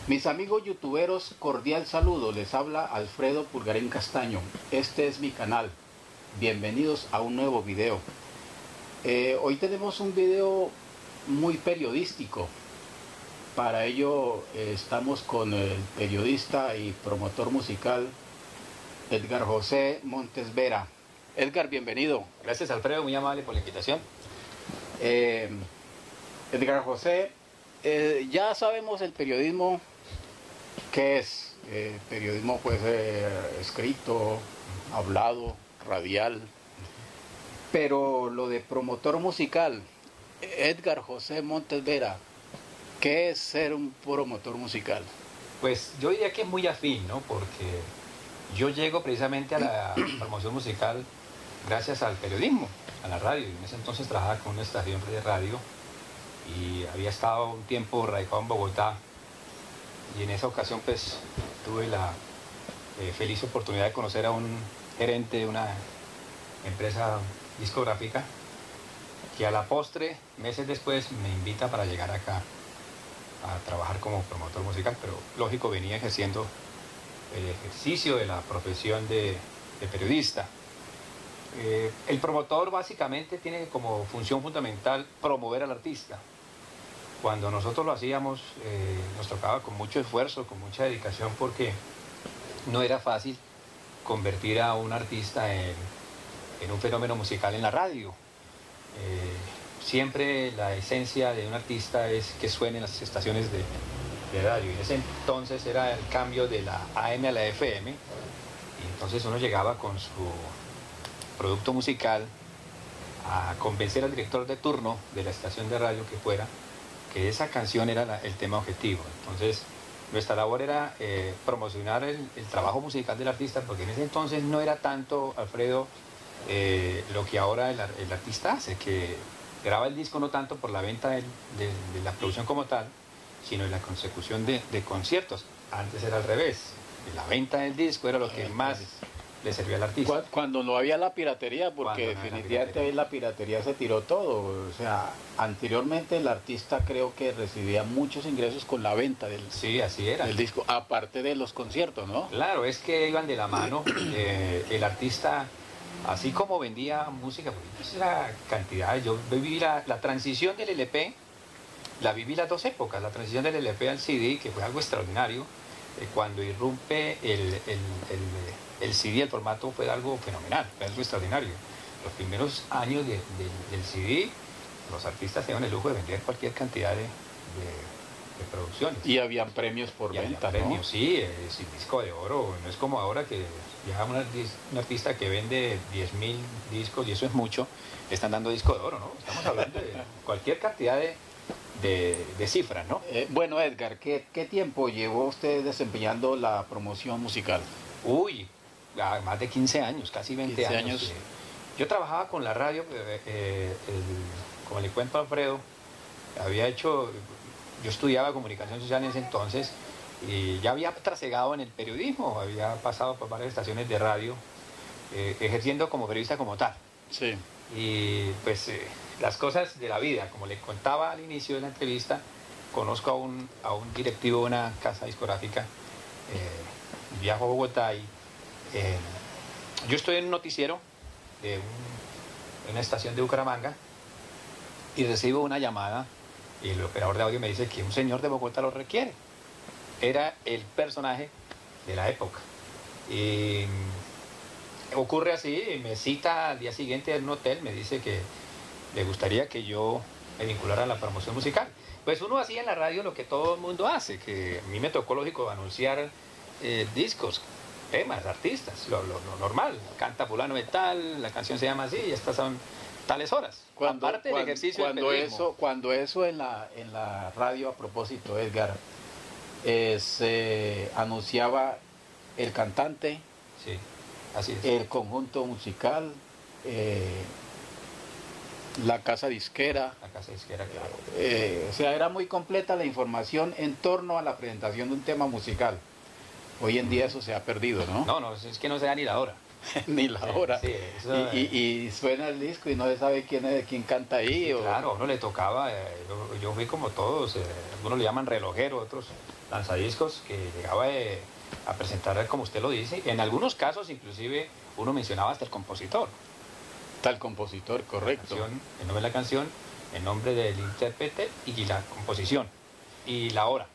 Mis amigos youtuberos, cordial saludo, les habla Alfredo Pulgarín Castaño. Este es mi canal. Bienvenidos a un nuevo video. Hoy tenemos un video muy periodístico. Para ello estamos con el periodista y promotor musical Edgar José Montes Vera. Edgar, bienvenido. Gracias, Alfredo, muy amable por la invitación. Edgar José, ya sabemos el periodismo. ¿Qué es? Periodismo puede ser escrito, hablado, radial, pero lo de promotor musical, Edgar José Montes Vera, ¿qué es ser un promotor musical? Pues yo diría que es muy afín, ¿no? Porque yo llego precisamente a la promoción musical gracias al periodismo, a la radio. En ese entonces trabajaba con una estación de radio y había estado un tiempo radicado en Bogotá. Y en esa ocasión pues tuve la feliz oportunidad de conocer a un gerente de una empresa discográfica que a la postre, meses después, me invita para llegar acá a trabajar como promotor musical, pero lógico venía ejerciendo el ejercicio de la profesión de periodista. El promotor básicamente tiene como función fundamental promover al artista. Cuando nosotros lo hacíamos, nos tocaba con mucho esfuerzo, con mucha dedicación, porque no era fácil convertir a un artista en un fenómeno musical en la radio. Siempre la esencia de un artista es que suene en las estaciones de radio. Y en ese entonces era el cambio de la AM a la FM, y entonces uno llegaba con su producto musical a convencer al director de turno de la estación de radio que esa canción era el tema objetivo. Entonces nuestra labor era promocionar el trabajo musical del artista, porque en ese entonces no era tanto, Alfredo, lo que ahora el artista hace, que graba el disco no tanto por la venta de la producción como tal, sino en la consecución de conciertos. Antes era al revés, la venta del disco era lo que más le servía al artista. Cuando no había la piratería, porque definitivamente la piratería se tiró todo. O sea, anteriormente el artista creo que recibía muchos ingresos con la venta del, sí, así era, del disco, aparte de los conciertos, ¿no? Claro, es que iban de la mano. El artista, así como vendía música, pues era cantidad. Yo viví la transición del LP, la viví las dos épocas, la transición del LP al CD, que fue algo extraordinario. Cuando irrumpe el CD, el formato, fue algo fenomenal, fue algo extraordinario. Los primeros años del CD, los artistas tenían el lujo de vender cualquier cantidad de producciones. Y habían premios por venta, premios, ¿no? Sí, sin disco de oro. No es como ahora que ya un artista que vende 10.000 discos, y eso es mucho, le están dando disco de oro, ¿no? Estamos hablando de cualquier cantidad de cifras, ¿no? Bueno, Edgar, ¿qué tiempo llevó usted desempeñando la promoción musical? Uy, más de 15 años, casi 20 años. Yo trabajaba con la radio, como le cuento a Alfredo, yo estudiaba comunicación social en ese entonces y ya había trasegado en el periodismo, había pasado por varias estaciones de radio, ejerciendo como periodista como tal. Sí. Y pues las cosas de la vida, como le contaba al inicio de la entrevista, conozco a un directivo de una casa discográfica, viajo a Bogotá y yo estoy en un noticiero de una estación de Bucaramanga y recibo una llamada y el operador de audio me dice que un señor de Bogotá lo requiere. Era el personaje de la época. Y ocurre así, me cita al día siguiente en un hotel, me dice que le gustaría que yo me vinculara a la promoción musical. Pues uno hacía en la radio lo que todo el mundo hace, que a mí me tocó, lógico, anunciar discos, temas, artistas, lo normal. Canta fulano de tal, la canción se llama así y estas son tales horas. Aparte del ejercicio del periodismo. Cuando eso en la radio, a propósito, Edgar, se anunciaba el cantante, sí, así es, el conjunto musical, la casa disquera. La casa disquera, claro. O sea, era muy completa la información en torno a la presentación de un tema musical. Hoy en día eso se ha perdido, ¿no? No, es que no se da ni la hora. ni la hora. Sí, eso, Y suena el disco y no se sabe quién canta ahí. sí, O... claro, a uno le tocaba, yo fui como todos, algunos le llaman relojero, otros lanzadiscos, que llegaba a presentar como usted lo dice. En algunos casos, inclusive, uno mencionaba hasta el compositor. Tal compositor, correcto. El nombre de la canción, el nombre del intérprete y la composición y la hora.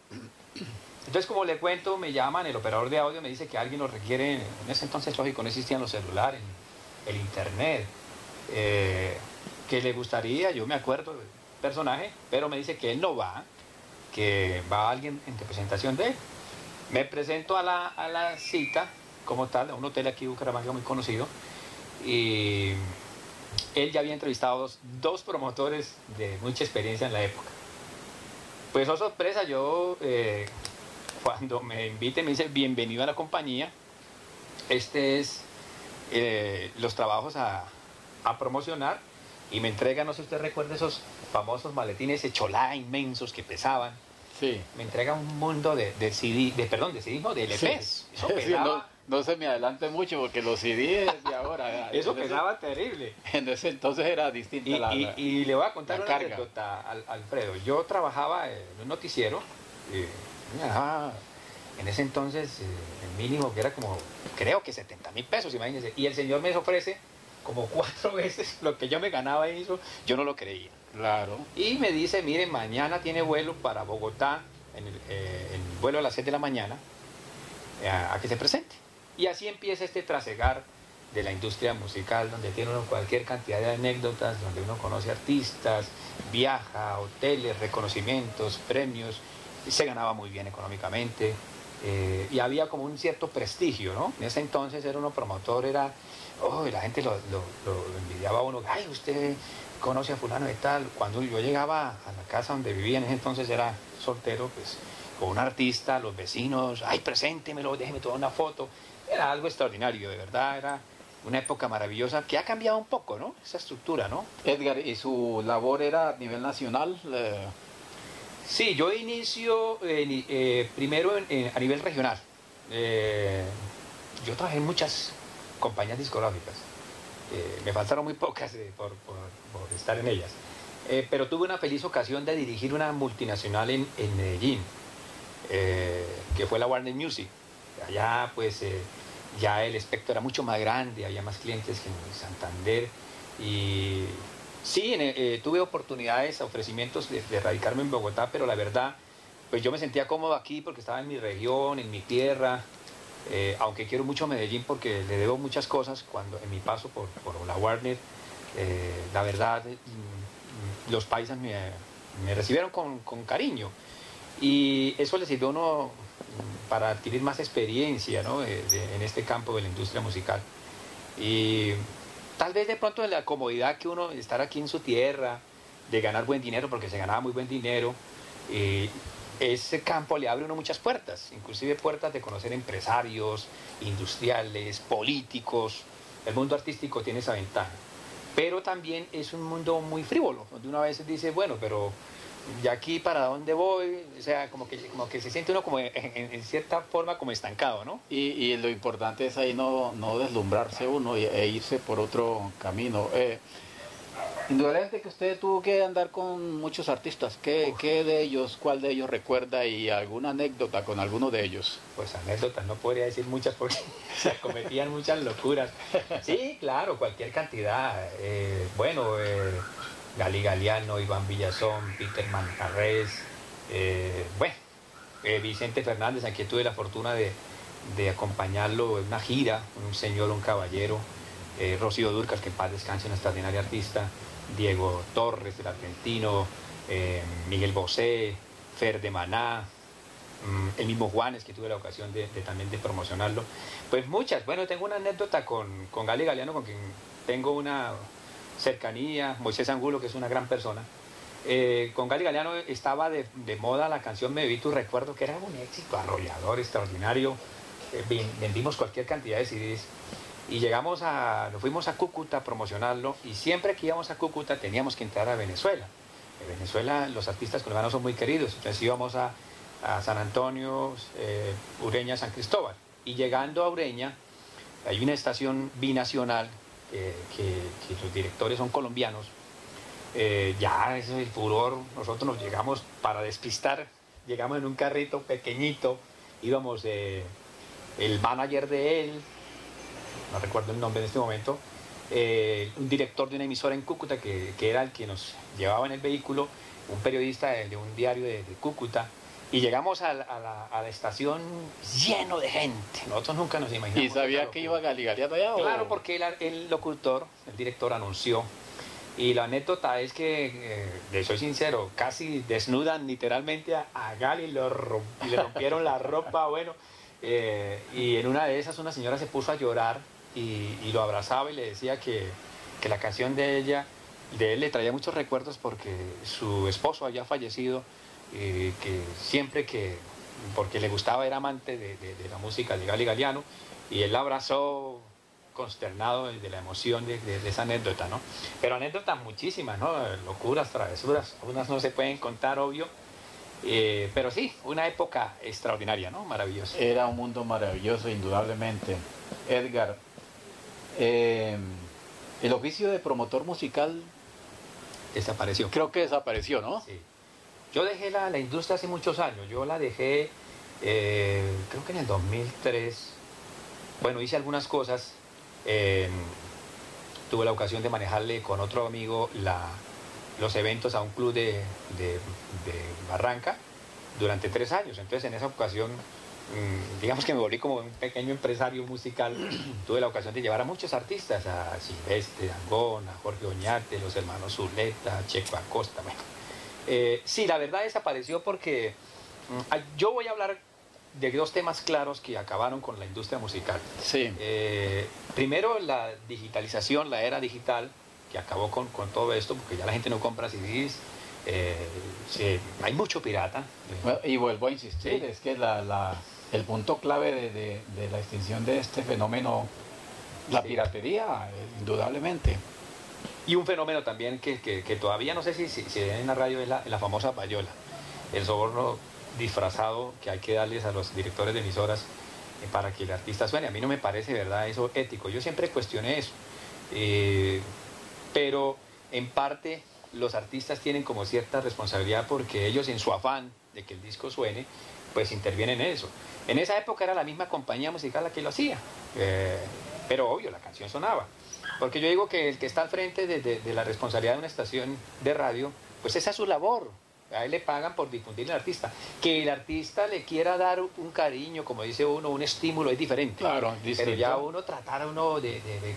Entonces, como le cuento, me llaman, el operador de audio me dice que alguien lo requiere. En ese entonces, lógico, no existían los celulares, el internet, que le gustaría, yo me acuerdo del personaje, pero me dice que él no va, que va alguien en representación de él. Me presento a la cita como tal, a un hotel aquí en Bucaramanga muy conocido, y él ya había entrevistado dos promotores de mucha experiencia en la época. Pues, oh sorpresa, yo cuando me invite me dice bienvenido a la compañía, este es los trabajos a promocionar, y me entrega, no sé si usted recuerda, esos famosos maletines Echolá inmensos que pesaban. Sí. Me entrega un mundo de CD, de CD, no, de LPs. Sí. Eso pesaba, No se me adelante mucho porque los CD de ahora. eso pesaba terrible. En ese entonces era distinta Y le voy a contar la una carga. anécdota, Alfredo. Yo trabajaba en un noticiero, me daba en ese entonces el mínimo que era como, creo que 70.000 pesos, imagínense. Y el señor me ofrece como 4 veces lo que yo me ganaba en eso. Yo no lo creía. Claro. Y me dice, mire, mañana tiene vuelo para Bogotá, el vuelo a las 6 de la mañana, a que se presente. Y así empieza este trasegar de la industria musical, donde tiene uno cualquier cantidad de anécdotas, donde uno conoce artistas, viaja, hoteles, reconocimientos, premios, y se ganaba muy bien económicamente, y había como un cierto prestigio, ¿no? En ese entonces era uno promotor, la gente lo envidiaba a uno, ay, usted conoce a fulano de tal. Cuando yo llegaba a la casa donde vivía, en ese entonces era soltero, pues con un artista, los vecinos, ay, preséntemelo, déjeme tomar una foto. Era algo extraordinario, de verdad, era una época maravillosa que ha cambiado un poco, ¿no? Esa estructura, ¿no? Edgar, ¿y su labor era a nivel nacional? Sí, yo inicio primero a nivel regional. Yo trabajé en muchas compañías discográficas. Me faltaron muy pocas por estar en ellas. Pero tuve una feliz ocasión de dirigir una multinacional en Medellín, que fue la Warner Music. Allá pues ya el espectro era mucho más grande, había más clientes que en Santander. Y sí, tuve oportunidades, ofrecimientos de radicarme en Bogotá, pero la verdad, pues yo me sentía cómodo aquí porque estaba en mi región, en mi tierra. Aunque quiero mucho a Medellín porque le debo muchas cosas en mi paso por la Warner, la verdad, los paisas me recibieron con cariño, y eso le sirvió a uno para adquirir más experiencia, ¿no? En este campo de la industria musical. Y tal vez de pronto de la comodidad que uno estar aquí en su tierra, de ganar buen dinero, porque se ganaba muy buen dinero, ese campo le abre a uno muchas puertas, inclusive puertas de conocer empresarios, industriales, políticos. El mundo artístico tiene esa ventaja, pero también es un mundo muy frívolo, donde uno a veces dice, bueno, pero ¿y aquí para dónde voy? O sea, como que se siente uno como en cierta forma como estancado, ¿no? Y lo importante es ahí no deslumbrarse uno e irse por otro camino. Indudablemente que usted tuvo que andar con muchos artistas. ¿Cuál de ellos recuerda, y alguna anécdota con alguno de ellos? Pues anécdotas, no podría decir muchas porque se cometían muchas locuras. Sí, claro, cualquier cantidad. Gali Galiano, Iván Villazón, Peter Manjarrés, Vicente Fernández, a quien tuve la fortuna de acompañarlo en una gira, un señor, un caballero. Rocío Dúrcal, que en paz descanse, una extraordinaria artista, Diego Torres, del argentino, Miguel Bosé, Fer de Maná, el mismo Juanes, que tuve la ocasión también de promocionarlo. Pues muchas. Bueno, tengo una anécdota con Gali Galiano, con quien tengo una cercanía. Moisés Angulo, que es una gran persona. Con Gali Galiano estaba de moda la canción Me Bebí Tu Recuerdo, que era un éxito arrollador, extraordinario. Vendimos cualquier cantidad de CDs. Y nos fuimos a Cúcuta a promocionarlo, y siempre que íbamos a Cúcuta teníamos que entrar a Venezuela. En Venezuela los artistas colombianos son muy queridos, entonces íbamos a San Antonio, Ureña, San Cristóbal. Y llegando a Ureña, hay una estación binacional que los directores son colombianos. Ya ese es el furor. Nosotros nos llegamos para despistar, llegamos en un carrito pequeñito, íbamos el manager de él, no recuerdo el nombre en este momento, un director de una emisora en Cúcuta que era el que nos llevaba en el vehículo, un periodista de un diario de Cúcuta, y llegamos a la estación lleno de gente. Nosotros nunca nos imaginamos. ¿Y sabía que iba galigaleando allá? Claro, porque el locutor, el director anunció. Y la anécdota es que, le soy sincero, casi desnudan literalmente a Gali, y le rompieron la ropa, bueno. Y en una de esas una señora se puso a llorar y lo abrazaba y le decía que la canción de él le traía muchos recuerdos porque su esposo había fallecido, que siempre porque le gustaba, era amante de la música de Gali Galiano, y él la abrazó consternado de la emoción de esa anécdota, ¿no? Pero anécdotas muchísimas, ¿no? Locuras, travesuras, algunas no se pueden contar, obvio, pero sí, una época extraordinaria, ¿no? Maravillosa. Era un mundo maravilloso, indudablemente. Edgar, el oficio de promotor musical Desapareció. creo que desapareció, ¿no? Sí. Yo dejé la industria hace muchos años. Yo la dejé, creo que en el 2003. Bueno, hice algunas cosas. Tuve la ocasión de manejarle con otro amigo los eventos a un club de Barranca durante 3 años. Entonces, en esa ocasión, digamos que me volví como un pequeño empresario musical. Tuve la ocasión de llevar a muchos artistas, a Silvestre Dangond, a Jorge Oñate, los hermanos Zuleta, Checo Acosta. Bueno, sí, la verdad desapareció porque yo voy a hablar de 2 temas claros que acabaron con la industria musical. Sí. Primero, la digitalización, la era digital, que acabó con todo esto, porque ya la gente no compra CDs, hay mucho pirata. Bueno, y vuelvo a insistir, Sí. es que el punto clave de la extinción de este fenómeno, la Sí. piratería, indudablemente. Y un fenómeno también que todavía no sé si se ve en la radio es la famosa payola, el soborno disfrazado que hay que darles a los directores de emisoras para que el artista suene. A mí no me parece, ¿verdad?, eso ético. Yo siempre cuestioné eso. Pero en parte los artistas tienen como cierta responsabilidad porque ellos, en su afán de que el disco suene, pues intervienen en eso. En esa época era la misma compañía musical la que lo hacía, pero obvio, la canción sonaba. Porque yo digo que el que está al frente de la responsabilidad de una estación de radio, pues esa es su labor. A él le pagan por difundir al artista. Que el artista le quiera dar un cariño, como dice uno, un estímulo, es diferente. Claro, distinto. Pero ya tratar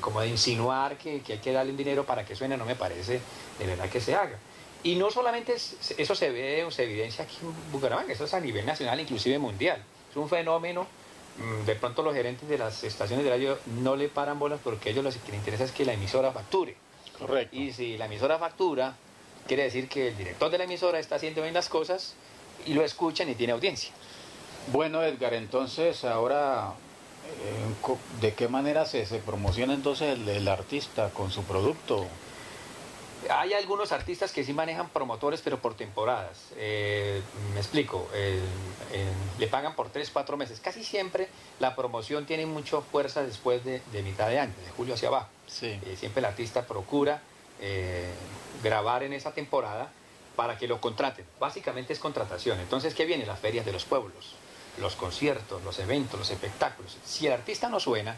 como de insinuar que hay que darle un dinero para que suene, no me parece de verdad que se haga. Y no solamente eso se ve o se evidencia aquí en Bucaramanga, eso es a nivel nacional, inclusive mundial. Es un fenómeno. De pronto los gerentes de las estaciones de radio no le paran bolas porque a ellos lo que les interesa es que la emisora facture. Correcto. Y si la emisora factura, quiere decir que el director de la emisora está haciendo bien las cosas y lo escuchan y tiene audiencia. Bueno, Edgar, entonces ahora, ¿de qué manera se promociona entonces el artista con su producto? Hay algunos artistas que sí manejan promotores, pero por temporadas. Me explico, le pagan por 3, 4 meses. Casi siempre la promoción tiene mucha fuerza después de mitad de año, de julio hacia abajo. Sí. Siempre el artista procura grabar en esa temporada para que lo contraten. Básicamente es contratación. Entonces, ¿qué viene? Las ferias de los pueblos, los conciertos, los eventos, los espectáculos. Si el artista no suena,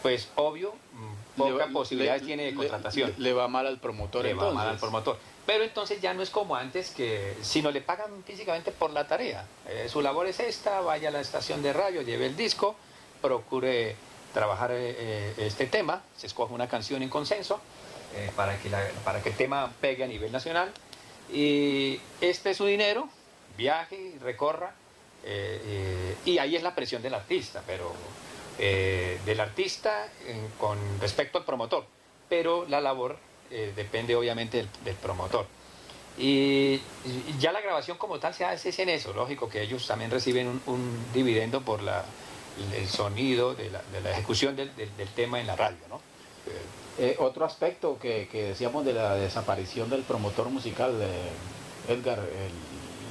pues obvio, pocas posibilidades tiene de contratación. Le va mal al promotor, Le entonces. va mal al promotor. Pero entonces ya no es como antes, sino le pagan físicamente por la tarea. Su labor es esta: vaya a la estación de radio, lleve el disco, procure trabajar este tema, se escoge una canción en consenso para que el tema pegue a nivel nacional, y este es su dinero, viaje, recorra, y ahí es la presión del artista, pero del artista con respecto al promotor, pero la labor depende obviamente del promotor. Y ya la grabación como tal se hace en eso, lógico que ellos también reciben un dividendo por el sonido de la ejecución del tema en la radio, ¿no? Otro aspecto que decíamos de la desaparición del promotor musical, Edgar,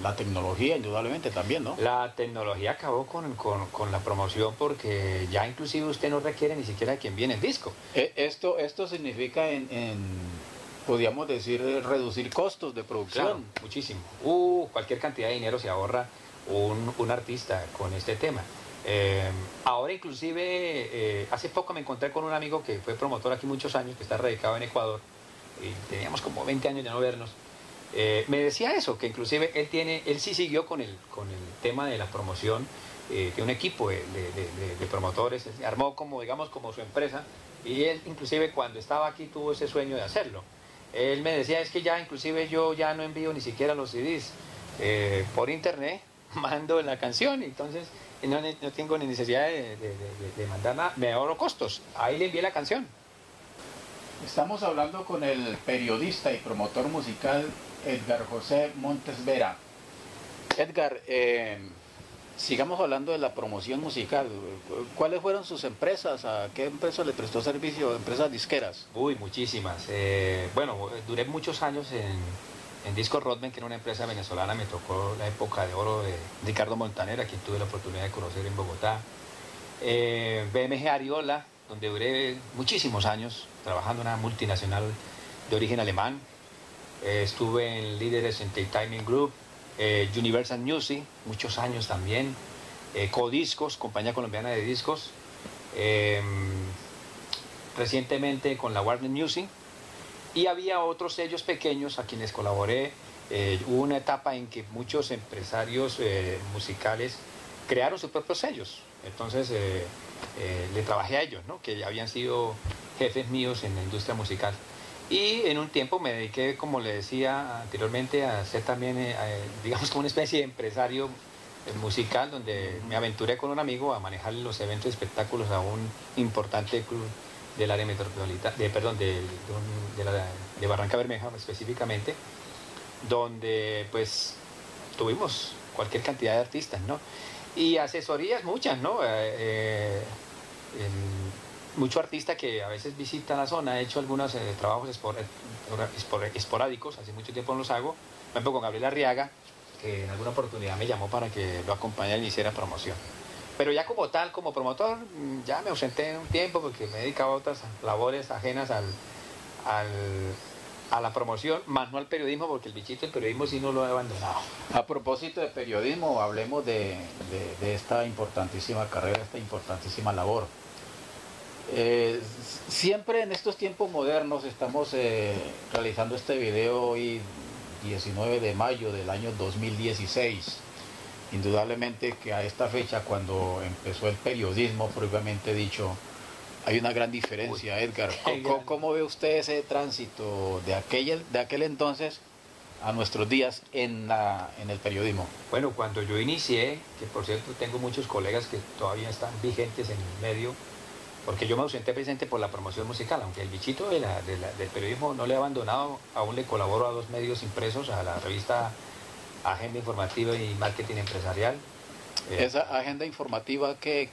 la tecnología, indudablemente también, ¿no? La tecnología acabó con la promoción porque ya inclusive usted no requiere ni siquiera de quien viene el disco. Esto significa podríamos decir, reducir costos de producción. Claro, muchísimo. Cualquier cantidad de dinero se ahorra un artista con este tema. Ahora inclusive, hace poco me encontré con un amigo que fue promotor aquí muchos años, que está radicado en Ecuador, y teníamos como 20 años de no vernos. Me decía eso, que inclusive él sí siguió con el tema de la promoción, de un equipo de promotores, armó como, digamos, como su empresa, y él inclusive cuando estaba aquí tuvo ese sueño de hacerlo. Él me decía, es que ya inclusive yo ya no envío ni siquiera los CDs por internet, mando la canción, entonces no tengo ni necesidad de mandar nada, me ahorro costos, ahí le envié la canción. Estamos hablando con el periodista y promotor musical Edgar José Montes Vera. Edgar, sigamos hablando de la promoción musical. ¿Cuáles fueron sus empresas? ¿A qué empresa le prestó servicio? ¿Empresas disqueras? Muchísimas. Bueno, duré muchos años en Disco Rodman, que era una empresa venezolana. Me tocó la época de oro de Ricardo Montaner, a quien tuve la oportunidad de conocer en Bogotá. BMG Ariola, donde duré muchísimos años trabajando en una multinacional de origen alemán. Estuve en Líderes Entertainment Group, Universal Music, muchos años también, Codiscos, compañía colombiana de discos, recientemente con la Warner Music, y había otros sellos pequeños a quienes colaboré. Hubo una etapa en que muchos empresarios musicales crearon sus propios sellos, entonces le trabajé a ellos, ¿no? Que ya habían sido jefes míos en la industria musical. Y en un tiempo me dediqué, como le decía anteriormente, a ser también, digamos, como una especie de empresario musical, donde me aventuré con un amigo a manejar los eventos y espectáculos a un importante club del área metropolitana, de Barranca Bermeja específicamente, donde pues tuvimos cualquier cantidad de artistas, ¿no? Y asesorías muchas, ¿no? Mucho artista que a veces visita la zona, he hecho algunos trabajos esporádicos, hace mucho tiempo no los hago, por ejemplo con Gabriel Arriaga, que en alguna oportunidad me llamó para que lo acompañara y hiciera promoción. Pero ya como tal, como promotor, ya me ausenté un tiempo porque me he dedicado a otras labores ajenas a la promoción, más no al periodismo, porque el bichito del periodismo sí no lo he abandonado. A propósito de periodismo, hablemos de esta importantísima carrera, esta importantísima labor. Siempre en estos tiempos modernos estamos realizando este video hoy 19 de mayo del año 2016. Indudablemente que a esta fecha, cuando empezó el periodismo propiamente dicho, hay una gran diferencia. Edgar, ¿cómo ve usted ese tránsito de aquel entonces a nuestros días en el periodismo? Bueno, cuando yo inicié, que por cierto tengo muchos colegas que todavía están vigentes en el medio, porque yo me ausenté presente por la promoción musical, aunque el bichito del periodismo no le he abandonado, aún le colaboro a 2 medios impresos, a la revista Agenda Informativa y Marketing Empresarial. ¿Esa agenda informativa qué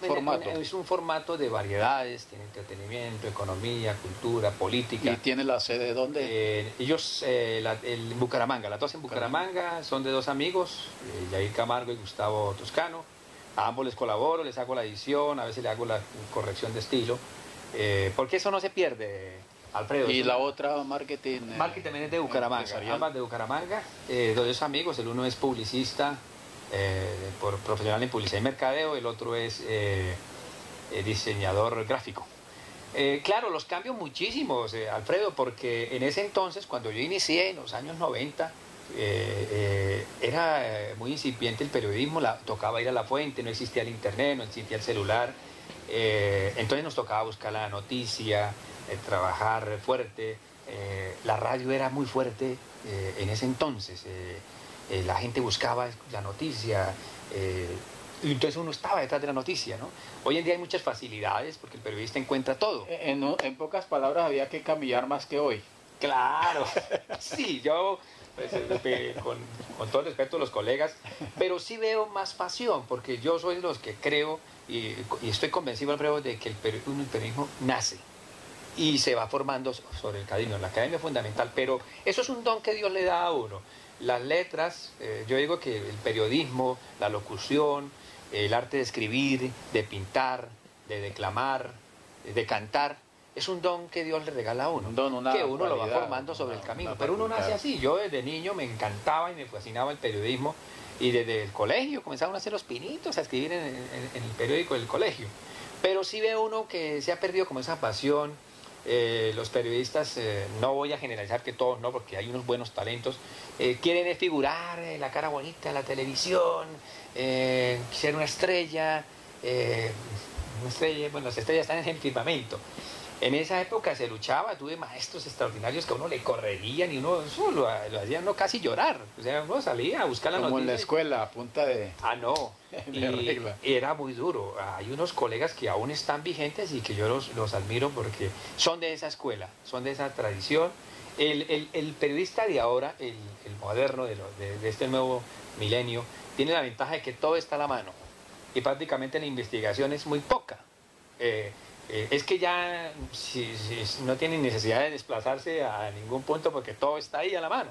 formato? Es un formato de variedades, tiene entretenimiento, economía, cultura, política. ¿Y tiene la sede dónde? Ellos en Bucaramanga, las dos en Bucaramanga, son de 2 amigos, Yair Camargo y Gustavo Toscano. A ambos les colaboro, les hago la edición, a veces le hago la corrección de estilo, porque eso no se pierde, Alfredo. ¿Y la otra marketing? Marketing también es de Bucaramanga, ambas de Bucaramanga, 2 amigos, el uno es publicista, profesional en publicidad y mercadeo, el otro es diseñador gráfico. Claro, los cambios muchísimos, Alfredo, porque en ese entonces, cuando yo inicié en los años 90, era muy incipiente el periodismo, tocaba ir a la fuente, no existía el internet, no existía el celular, entonces nos tocaba buscar la noticia, trabajar fuerte, la radio era muy fuerte en ese entonces, la gente buscaba la noticia, y entonces uno estaba detrás de la noticia, ¿no? Hoy en día hay muchas facilidades porque el periodista encuentra todo. En pocas palabras, había que camellar más que hoy. Claro, sí, yo pues, con todo el respeto a los colegas, pero sí veo más pasión, porque yo soy de los que creo y estoy convencido, Alfredo, de que el periodismo nace y se va formando sobre el camino. La academia es fundamental, pero eso es un don que Dios le da a uno. las letras, yo digo que el periodismo, la locución, el arte de escribir, de pintar, de declamar, de cantar, es un don que Dios le regala a uno, Un don, una que uno lo va cualidad, formando sobre el camino. una Pero uno facultad. nace así. Yo desde niño me encantaba y me fascinaba el periodismo, y desde el colegio comenzaron a hacer los pinitos, a escribir en el periódico del colegio. Pero sí ve uno que se ha perdido como esa pasión. Los periodistas, no voy a generalizar que todos no, porque hay unos buenos talentos, quieren figurar la cara bonita en la televisión, ser una estrella, bueno, las estrellas están en el firmamento. En esa época se luchaba, tuve maestros extraordinarios que a uno le correrían y uno eso lo hacía uno casi llorar. O sea, uno salía a buscar la Como noticia. en la escuela, a punta de... Ah, no. de regla. Y era muy duro. Hay unos colegas que aún están vigentes y que yo los admiro porque son de esa escuela, son de esa tradición. El periodista de ahora, el moderno de este nuevo milenio, tiene la ventaja de que todo está a la mano y prácticamente la investigación es muy poca. Es que ya no tienen necesidad de desplazarse a ningún punto porque todo está ahí a la mano.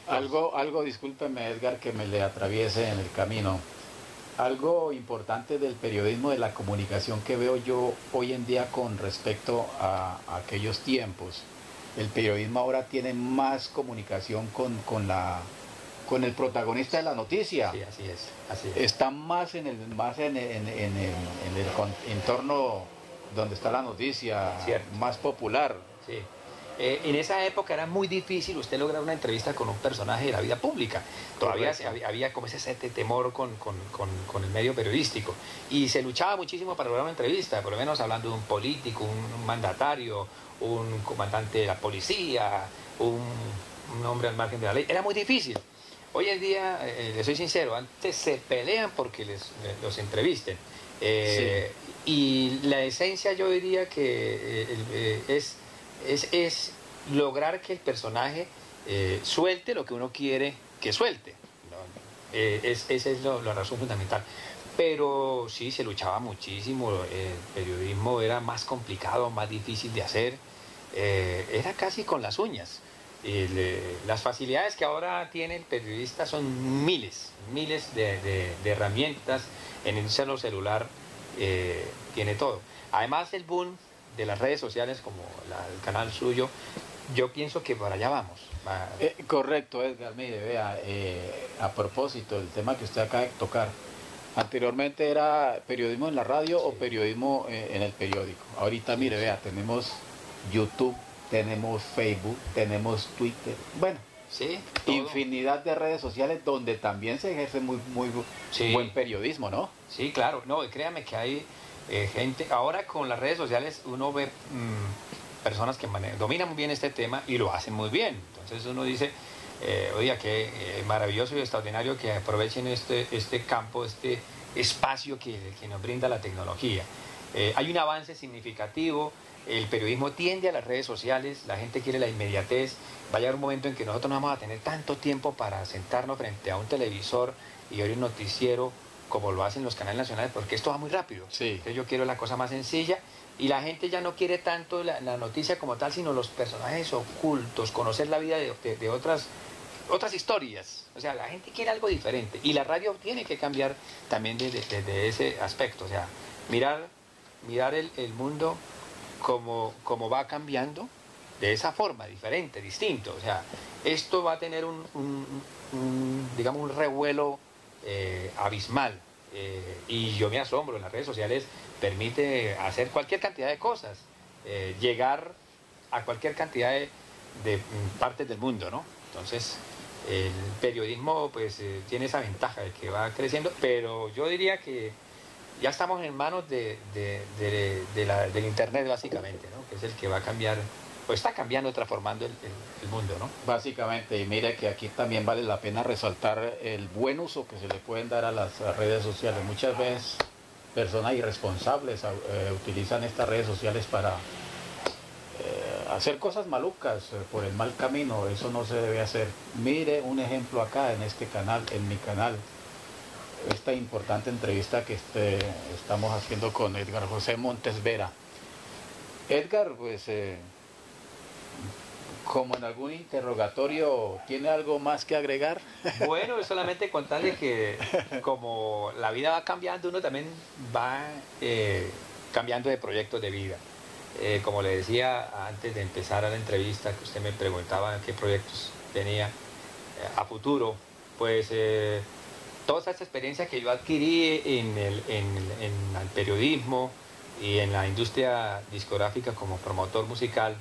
Algo, discúlpeme Edgar, que me le atraviese en el camino. Algo importante del periodismo, de la comunicación que veo yo hoy en día con respecto a aquellos tiempos. El periodismo ahora tiene más comunicación con el protagonista de la noticia. Sí, así es. Así es. Está más en el entorno donde está la noticia, Cierto. más popular. Sí. En esa época era muy difícil usted lograr una entrevista con un personaje de la vida pública. Todavía había como ese temor con el medio periodístico. Y se luchaba muchísimo para lograr una entrevista, por lo menos hablando de un político, un mandatario, un comandante de la policía, un hombre al margen de la ley. Era muy difícil. Hoy en día, les soy sincero, antes se pelean porque los entrevisten. Sí. Y la esencia yo diría que es lograr que el personaje suelte lo que uno quiere que suelte, ¿no? Esa es la razón fundamental. Pero sí, se luchaba muchísimo, el periodismo era más complicado, más difícil de hacer, era casi con las uñas. Las facilidades que ahora tiene el periodista son miles de herramientas. En el celular tiene todo. Además, el boom de las redes sociales como el canal suyo, yo pienso que para allá vamos. Correcto, Edgar. Mire, vea, a propósito del tema que usted acaba de tocar, anteriormente era periodismo en la radio, sí, o periodismo en el periódico. Ahorita, mire, vea, tenemos YouTube, tenemos Facebook, tenemos Twitter, bueno, sí, infinidad de redes sociales donde también se ejerce muy sí, buen periodismo, ¿no? Sí, claro. No, créame que hay gente, ahora con las redes sociales uno ve personas que dominan muy bien este tema y lo hacen muy bien. Entonces uno dice, oiga, qué maravilloso y extraordinario que aprovechen este campo, este espacio que nos brinda la tecnología. Hay un avance significativo, el periodismo tiende a las redes sociales, la gente quiere la inmediatez. Va a llegar un momento en que nosotros no vamos a tener tanto tiempo para sentarnos frente a un televisor y ver un noticiero como lo hacen los canales nacionales, porque esto va muy rápido. Sí. Entonces yo quiero la cosa más sencilla y la gente ya no quiere tanto la noticia como tal, sino los personajes ocultos, conocer la vida de otras historias. O sea, la gente quiere algo diferente y la radio tiene que cambiar también desde ese aspecto. O sea, mirar el mundo como va cambiando de esa forma, diferente, distinto. O sea, esto va a tener digamos, un revuelo abismal. Y yo me asombro, en las redes sociales permite hacer cualquier cantidad de cosas, llegar a cualquier cantidad de partes del mundo, ¿no? Entonces, el periodismo pues tiene esa ventaja de que va creciendo, pero yo diría que ya estamos en manos del internet básicamente, ¿no? Que es el que va a cambiar, o está cambiando, transformando el mundo, ¿no? Básicamente, y mire que aquí también vale la pena resaltar el buen uso que se le pueden dar a las redes sociales. Muchas veces personas irresponsables utilizan estas redes sociales para hacer cosas malucas por el mal camino. Eso no se debe hacer. Mire un ejemplo acá en este canal, en mi canal, esta importante entrevista que estamos haciendo con Edgar José Montes Vera. Edgar, pues Como en algún interrogatorio, ¿tiene algo más que agregar? Bueno, es solamente contarle que como la vida va cambiando, uno también va cambiando de proyectos de vida. Como le decía antes de empezar a la entrevista, que usted me preguntaba qué proyectos tenía a futuro, pues toda esta experiencia que yo adquirí en el periodismo y en la industria discográfica como promotor musical,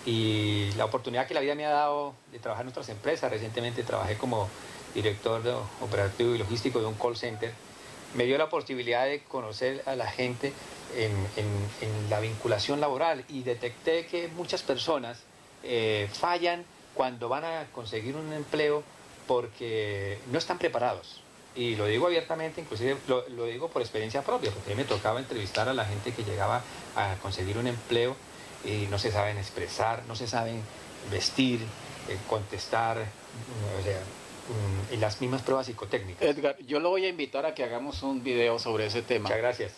y la oportunidad que la vida me ha dado de trabajar en otras empresas. Recientemente trabajé como director operativo y logístico de un call center. Me dio la posibilidad de conocer a la gente en la vinculación laboral, y detecté que muchas personas fallan cuando van a conseguir un empleo porque no están preparados. Y lo digo abiertamente, inclusive lo digo por experiencia propia, porque a mí me tocaba entrevistar a la gente que llegaba a conseguir un empleo y no se saben expresar, no se saben vestir, contestar, o sea, en las mismas pruebas psicotécnicas. Edgar, yo lo voy a invitar a que hagamos un video sobre ese tema. Muchas gracias.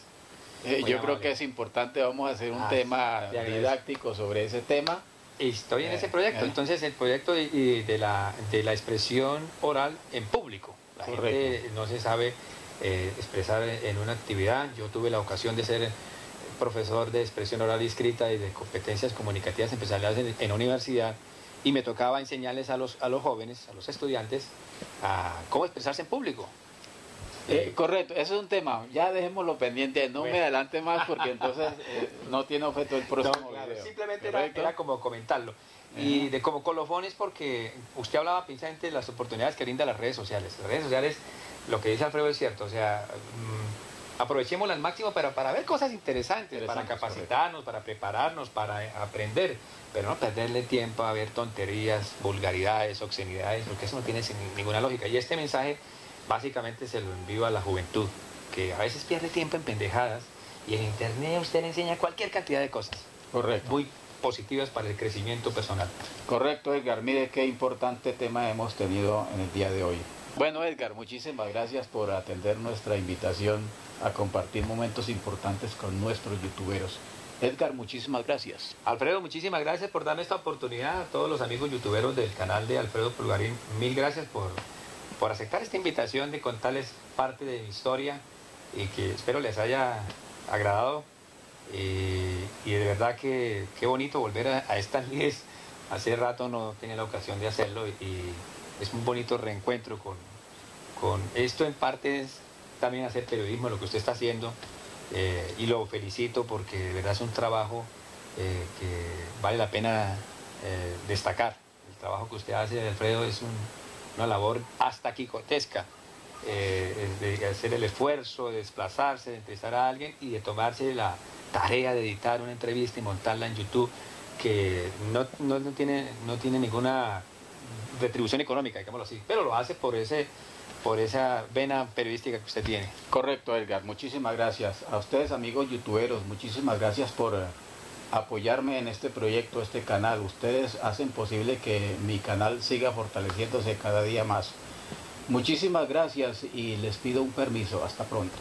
Yo creo que es importante, vamos a hacer un tema didáctico sobre ese tema. Estoy en ese proyecto, entonces el proyecto de la expresión oral en público. La gente no se sabe expresar en una actividad. Yo tuve la ocasión de ser profesor de expresión oral y escrita y de competencias comunicativas empresariales en la universidad, y me tocaba enseñarles a los jóvenes, a los estudiantes, a cómo expresarse en público. Correcto, eso es un tema, ya dejémoslo pendiente, no me adelante más porque entonces no tiene objeto el próximo video. Simplemente era como comentarlo. Y de como colofones, porque usted hablaba precisamente de las oportunidades que brinda las redes sociales. Las redes sociales, lo que dice Alfredo es cierto, o sea, aprovechémoslas al máximo para ver cosas interesantes, para capacitarnos, para prepararnos, para aprender, pero no perderle tiempo a ver tonterías, vulgaridades, obscenidades, porque eso no tiene ninguna lógica. Y este mensaje básicamente se lo envío a la juventud, que a veces pierde tiempo en pendejadas, y en internet usted le enseña cualquier cantidad de cosas. Correcto. Muy positivas para el crecimiento personal. Correcto, Edgar. Mire qué importante tema hemos tenido en el día de hoy. Bueno, Edgar, muchísimas gracias por atender nuestra invitación a compartir momentos importantes con nuestros youtuberos. Edgar, muchísimas gracias. Alfredo, muchísimas gracias por darme esta oportunidad. A todos los amigos youtuberos del canal de Alfredo Pulgarín, mil gracias por aceptar esta invitación de contarles parte de mi historia, y que espero les haya agradado. Y de verdad que qué bonito volver a estas lides. Hace rato no tenía la ocasión de hacerlo, y es un bonito reencuentro con esto. En parte es también hacer periodismo, lo que usted está haciendo, y lo felicito porque de verdad es un trabajo que vale la pena destacar. El trabajo que usted hace, Alfredo, es una labor hasta quijotesca, de hacer el esfuerzo, de desplazarse, de entrevistar a alguien y de tomarse la tarea de editar una entrevista y montarla en YouTube, que no tiene ninguna retribución económica, digámoslo así, pero lo hace por esa vena periodística que usted tiene. Correcto, Edgar, muchísimas gracias. A ustedes, amigos youtuberos, muchísimas gracias por apoyarme en este proyecto, este canal. Ustedes hacen posible que mi canal siga fortaleciéndose cada día más. Muchísimas gracias y les pido un permiso. Hasta pronto.